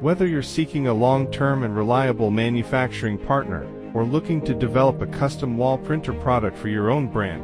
Whether you're seeking a long-term and reliable manufacturing partner, or looking to develop a custom wall printer product for your own brand,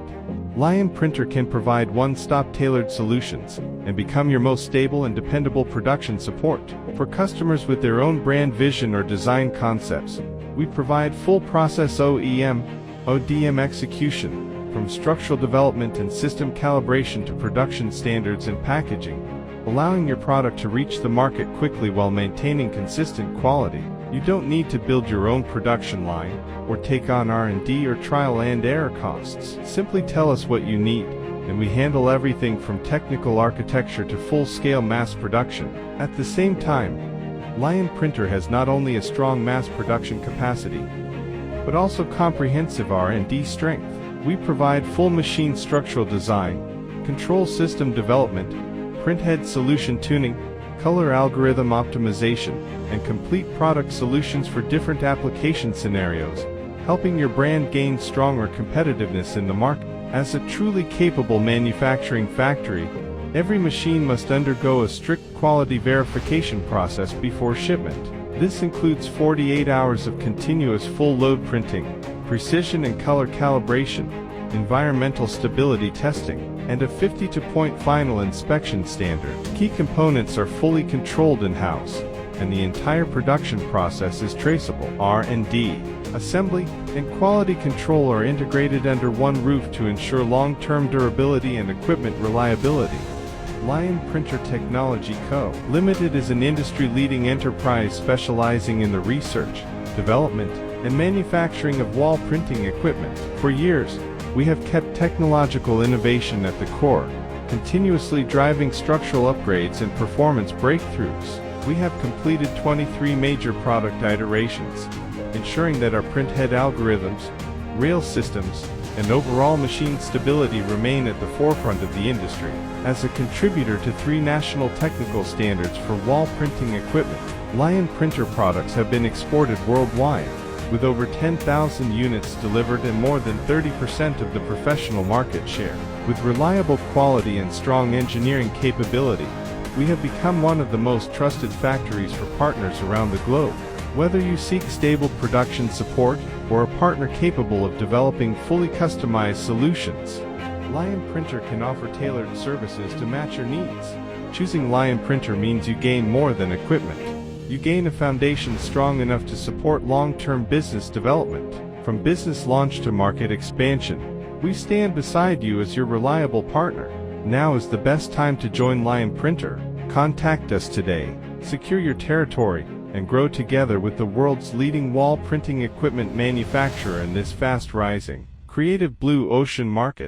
Lion Printer can provide one-stop tailored solutions and become your most stable and dependable production support. For customers with their own brand vision or design concepts, we provide full process OEM, ODM execution, from structural development and system calibration to production standards and packaging, allowing your product to reach the market quickly while maintaining consistent quality. You don't need to build your own production line, or take on R&D or trial and error costs. Simply tell us what you need, and we handle everything from technical architecture to full-scale mass production. At the same time, Lion Printer has not only a strong mass production capacity, but also comprehensive R&D strength. We provide full machine structural design, control system development, printhead solution tuning, color algorithm optimization, and complete product solutions for different application scenarios, helping your brand gain stronger competitiveness in the market. As a truly capable manufacturing factory, every machine must undergo a strict quality verification process before shipment. This includes 48 hours of continuous full load printing, precision and color calibration, environmental stability testing, and a 52-point final inspection standard. Key components are fully controlled in-house, and the entire production process is traceable. R&D, assembly, and quality control are integrated under one roof to ensure long-term durability and equipment reliability. Lion Printer Technology Co. Limited is an industry-leading enterprise specializing in the research, development, and manufacturing of wall printing equipment. For years, we have kept technological innovation at the core, continuously driving structural upgrades and performance breakthroughs. We have completed 23 major product iterations, ensuring that our printhead algorithms, rail systems, and overall machine stability remain at the forefront of the industry. As a contributor to 3 national technical standards for wall printing equipment, Lion Printer products have been exported worldwide, with over 10,000 units delivered and more than 30% of the professional market share. With reliable quality and strong engineering capability, we have become one of the most trusted factories for partners around the globe. Whether you seek stable production support, or a partner capable of developing fully customized solutions, Lion Printer can offer tailored services to match your needs. Choosing Lion Printer means you gain more than equipment. You gain a foundation strong enough to support long-term business development. From business launch to market expansion, we stand beside you as your reliable partner. Now is the best time to join Lion Printer. Contact us today, secure your territory, and grow together with the world's leading wall printing equipment manufacturer in this fast-rising, creative blue ocean market.